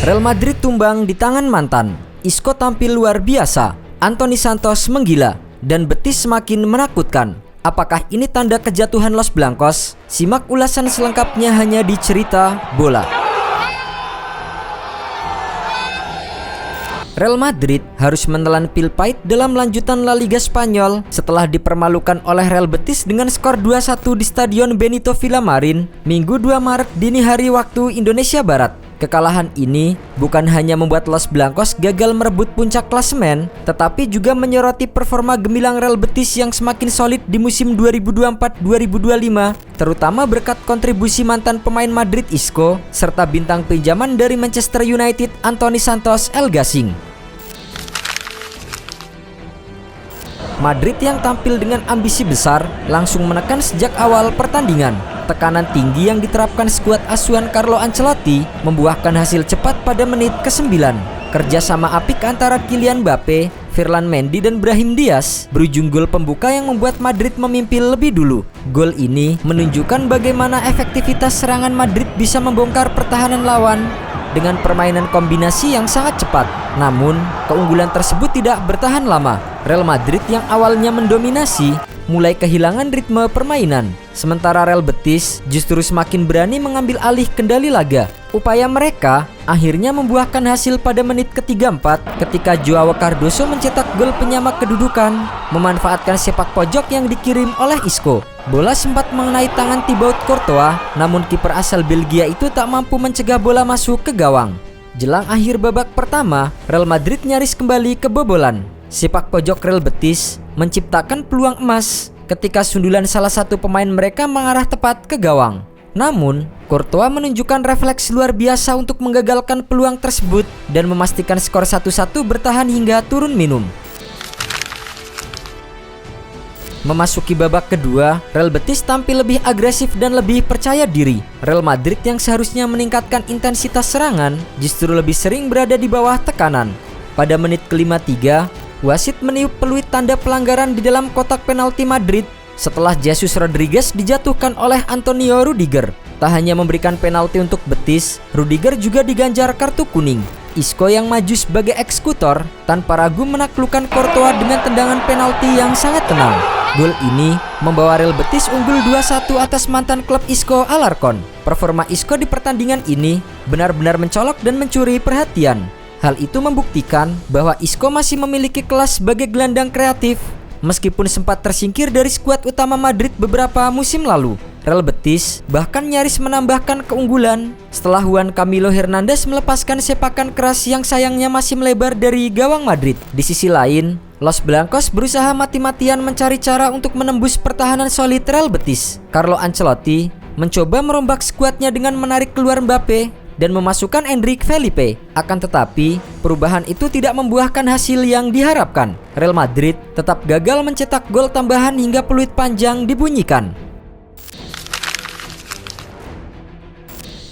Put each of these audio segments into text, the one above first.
Real Madrid tumbang di tangan mantan. Isco tampil luar biasa. Anthony Santos menggila dan Betis semakin menakutkan. Apakah ini tanda kejatuhan Los Blancos? Simak ulasan selengkapnya hanya di Cerita Bola. Real Madrid harus menelan pil pahit dalam lanjutan La Liga Spanyol setelah dipermalukan oleh Real Betis dengan skor 2-1 di Stadion Benito Villamarin Minggu 2 Maret dini hari waktu Indonesia Barat. Kekalahan ini bukan hanya membuat Los Blancos gagal merebut puncak klasemen, tetapi juga menyoroti performa gemilang Real Betis yang semakin solid di musim 2024-2025, terutama berkat kontribusi mantan pemain Madrid Isco serta bintang pinjaman dari Manchester United Anthony Santos El Gasing. Madrid yang tampil dengan ambisi besar langsung menekan sejak awal pertandingan. Tekanan tinggi yang diterapkan skuad asuhan Carlo Ancelotti membuahkan hasil cepat pada menit ke-9. Kerjasama apik antara Kylian Mbappe, Ferland Mendy dan Brahim Diaz berujung gol pembuka yang membuat Madrid memimpin lebih dulu. Gol ini menunjukkan bagaimana efektivitas serangan Madrid bisa membongkar pertahanan lawan dengan permainan kombinasi yang sangat cepat. Namun, keunggulan tersebut tidak bertahan lama. Real Madrid yang awalnya mendominasi mulai kehilangan ritme permainan, sementara Real Betis justru semakin berani mengambil alih kendali laga. Upaya mereka akhirnya membuahkan hasil pada menit ke-34 ketika Joao Cardoso mencetak gol penyamak kedudukan, memanfaatkan sepak pojok yang dikirim oleh Isco. Bola sempat mengenai tangan Thibaut Courtois, namun kiper asal Belgia itu tak mampu mencegah bola masuk ke gawang. Jelang akhir babak pertama, Real Madrid nyaris kembali kebobolan. Sepak pojok Real Betis menciptakan peluang emas ketika sundulan salah satu pemain mereka mengarah tepat ke gawang. Namun, Courtois menunjukkan refleks luar biasa untuk menggagalkan peluang tersebut dan memastikan skor 1-1 bertahan hingga turun minum. Memasuki babak kedua, Real Betis tampil lebih agresif dan lebih percaya diri. Real Madrid yang seharusnya meningkatkan intensitas serangan justru lebih sering berada di bawah tekanan. Pada menit ke-53, wasit meniup peluit tanda pelanggaran di dalam kotak penalti Madrid setelah Jesus Rodriguez dijatuhkan oleh Antonio Rudiger. Tak hanya memberikan penalti untuk Betis, Rudiger juga diganjar kartu kuning. Isco yang maju sebagai eksekutor tanpa ragu menaklukkan Courtois dengan tendangan penalti yang sangat tenang. Gol ini membawa Real Betis unggul 2-1 atas mantan klub Isco Alarcon. Performa Isco di pertandingan ini benar-benar mencolok dan mencuri perhatian. Hal itu membuktikan bahwa Isco masih memiliki kelas sebagai gelandang kreatif. Meskipun sempat tersingkir dari skuad utama Madrid beberapa musim lalu, Real Betis bahkan nyaris menambahkan keunggulan setelah Juan Camilo Hernandez melepaskan sepakan keras yang sayangnya masih melebar dari gawang Madrid. Di sisi lain, Los Blancos berusaha mati-matian mencari cara untuk menembus pertahanan solid Real Betis. Carlo Ancelotti mencoba merombak skuadnya dengan menarik keluar Mbappe dan memasukkan Endrick Felipe. Akan tetapi, perubahan itu tidak membuahkan hasil yang diharapkan. Real Madrid tetap gagal mencetak gol tambahan hingga peluit panjang dibunyikan.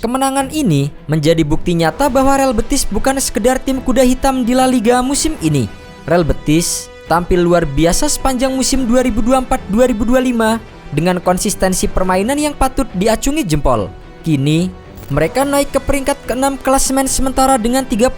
Kemenangan ini menjadi bukti nyata bahwa Real Betis bukan sekedar tim kuda hitam di La Liga musim ini. Real Betis tampil luar biasa sepanjang musim 2024-2025 dengan konsistensi permainan yang patut diacungi jempol. Kini, mereka naik ke peringkat ke-6 klasemen sementara dengan 38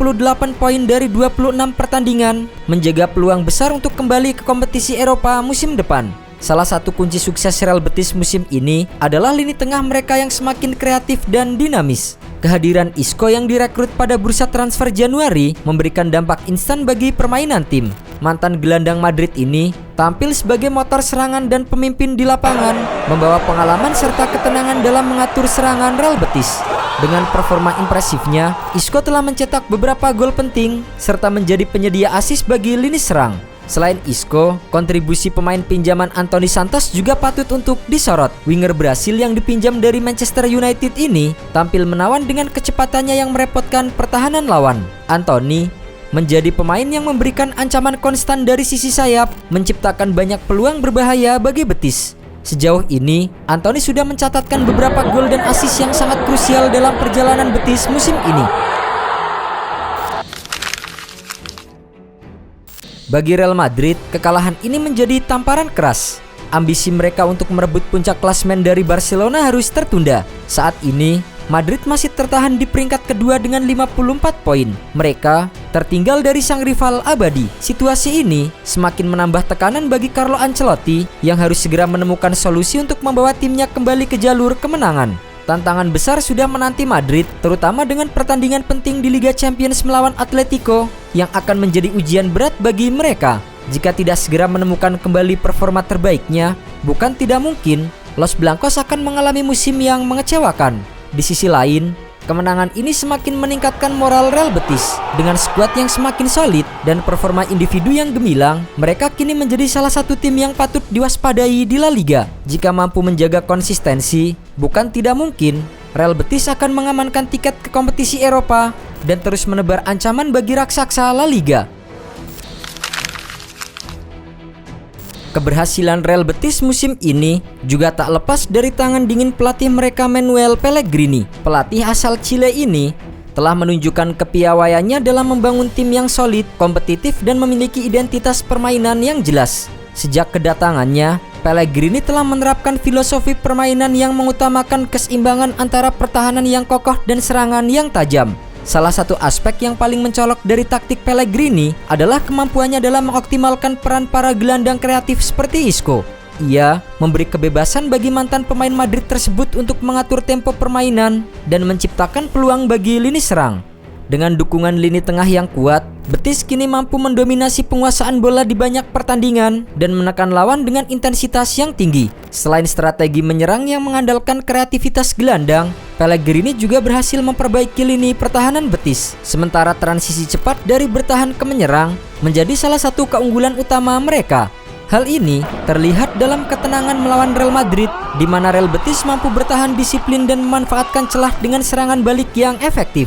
poin dari 26 pertandingan, menjaga peluang besar untuk kembali ke kompetisi Eropa musim depan. Salah satu kunci sukses Real Betis musim ini adalah lini tengah mereka yang semakin kreatif dan dinamis. Kehadiran Isco yang direkrut pada bursa transfer Januari memberikan dampak instan bagi permainan tim. Mantan gelandang Madrid ini tampil sebagai motor serangan dan pemimpin di lapangan, membawa pengalaman serta ketenangan dalam mengatur serangan Real Betis. Dengan performa impresifnya, Isco telah mencetak beberapa gol penting serta menjadi penyedia assist bagi lini serang. Selain Isco, kontribusi pemain pinjaman Anthony Santos juga patut untuk disorot. Winger Brasil yang dipinjam dari Manchester United ini tampil menawan dengan kecepatannya yang merepotkan pertahanan lawan. Anthony menjadi pemain yang memberikan ancaman konstan dari sisi sayap, menciptakan banyak peluang berbahaya bagi Betis. Sejauh ini, Anthony sudah mencatatkan beberapa gol dan assist yang sangat krusial dalam perjalanan Betis musim ini. Bagi Real Madrid, kekalahan ini menjadi tamparan keras. Ambisi mereka untuk merebut puncak klasemen dari Barcelona harus tertunda. Saat ini, Madrid masih tertahan di peringkat kedua dengan 54 poin. Mereka tertinggal dari sang rival abadi. Situasi ini semakin menambah tekanan bagi Carlo Ancelotti yang harus segera menemukan solusi untuk membawa timnya kembali ke jalur kemenangan. Tantangan besar sudah menanti Madrid, terutama dengan pertandingan penting di Liga Champions melawan Atletico yang akan menjadi ujian berat bagi mereka. Jika tidak segera menemukan kembali performa terbaiknya, bukan tidak mungkin Los Blancos akan mengalami musim yang mengecewakan. Di sisi lain, kemenangan ini semakin meningkatkan moral Real Betis. Dengan skuad yang semakin solid dan performa individu yang gemilang, mereka kini menjadi salah satu tim yang patut diwaspadai di La Liga. Jika mampu menjaga konsistensi, bukan tidak mungkin Real Betis akan mengamankan tiket ke kompetisi Eropa dan terus menebar ancaman bagi raksasa La Liga. Keberhasilan Real Betis musim ini juga tak lepas dari tangan dingin pelatih mereka Manuel Pellegrini. Pelatih asal Chile ini telah menunjukkan kepiawaiannya dalam membangun tim yang solid, kompetitif, dan memiliki identitas permainan yang jelas. Sejak kedatangannya, Pellegrini telah menerapkan filosofi permainan yang mengutamakan keseimbangan antara pertahanan yang kokoh dan serangan yang tajam. Salah satu aspek yang paling mencolok dari taktik Pellegrini adalah kemampuannya dalam mengoptimalkan peran para gelandang kreatif seperti Isco. Ia memberi kebebasan bagi mantan pemain Madrid tersebut untuk mengatur tempo permainan dan menciptakan peluang bagi lini serang. Dengan dukungan lini tengah yang kuat, Betis kini mampu mendominasi penguasaan bola di banyak pertandingan dan menekan lawan dengan intensitas yang tinggi. Selain strategi menyerang yang mengandalkan kreativitas gelandang, Pellegrini juga berhasil memperbaiki lini pertahanan Betis. Sementara transisi cepat dari bertahan ke menyerang menjadi salah satu keunggulan utama mereka. Hal ini terlihat dalam ketenangan melawan Real Madrid, di mana Real Betis mampu bertahan disiplin dan memanfaatkan celah dengan serangan balik yang efektif.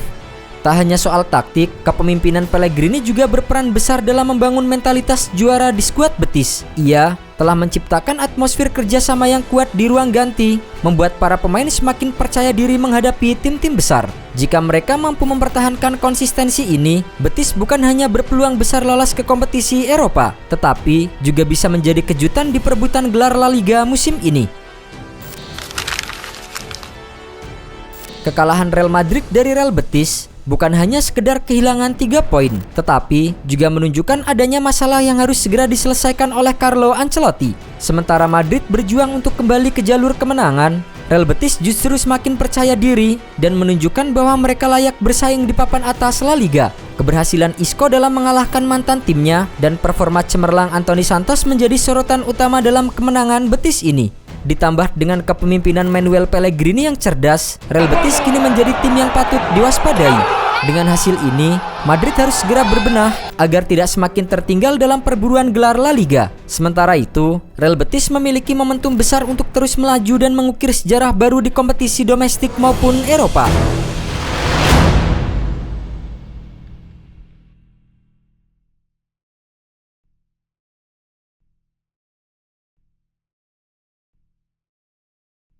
Tak hanya soal taktik, kepemimpinan Pellegrini juga berperan besar dalam membangun mentalitas juara di skuad Betis. Ia telah menciptakan atmosfer kerjasama yang kuat di ruang ganti, membuat para pemain semakin percaya diri menghadapi tim-tim besar. Jika mereka mampu mempertahankan konsistensi ini, Betis bukan hanya berpeluang besar lolos ke kompetisi Eropa, tetapi juga bisa menjadi kejutan di perebutan gelar La Liga musim ini. Kekalahan Real Madrid dari Real Betis bukan hanya sekedar kehilangan 3 poin, tetapi juga menunjukkan adanya masalah yang harus segera diselesaikan oleh Carlo Ancelotti. Sementara Madrid berjuang untuk kembali ke jalur kemenangan, Real Betis justru semakin percaya diri dan menunjukkan bahwa mereka layak bersaing di papan atas La Liga. Keberhasilan Isco dalam mengalahkan mantan timnya dan performa cemerlang Anthony Santos menjadi sorotan utama dalam kemenangan Betis ini. Ditambah dengan kepemimpinan Manuel Pellegrini yang cerdas, Real Betis kini menjadi tim yang patut diwaspadai. Dengan hasil ini, Madrid harus segera berbenah agar tidak semakin tertinggal dalam perburuan gelar La Liga. Sementara itu, Real Betis memiliki momentum besar untuk terus melaju dan mengukir sejarah baru di kompetisi domestik maupun Eropa.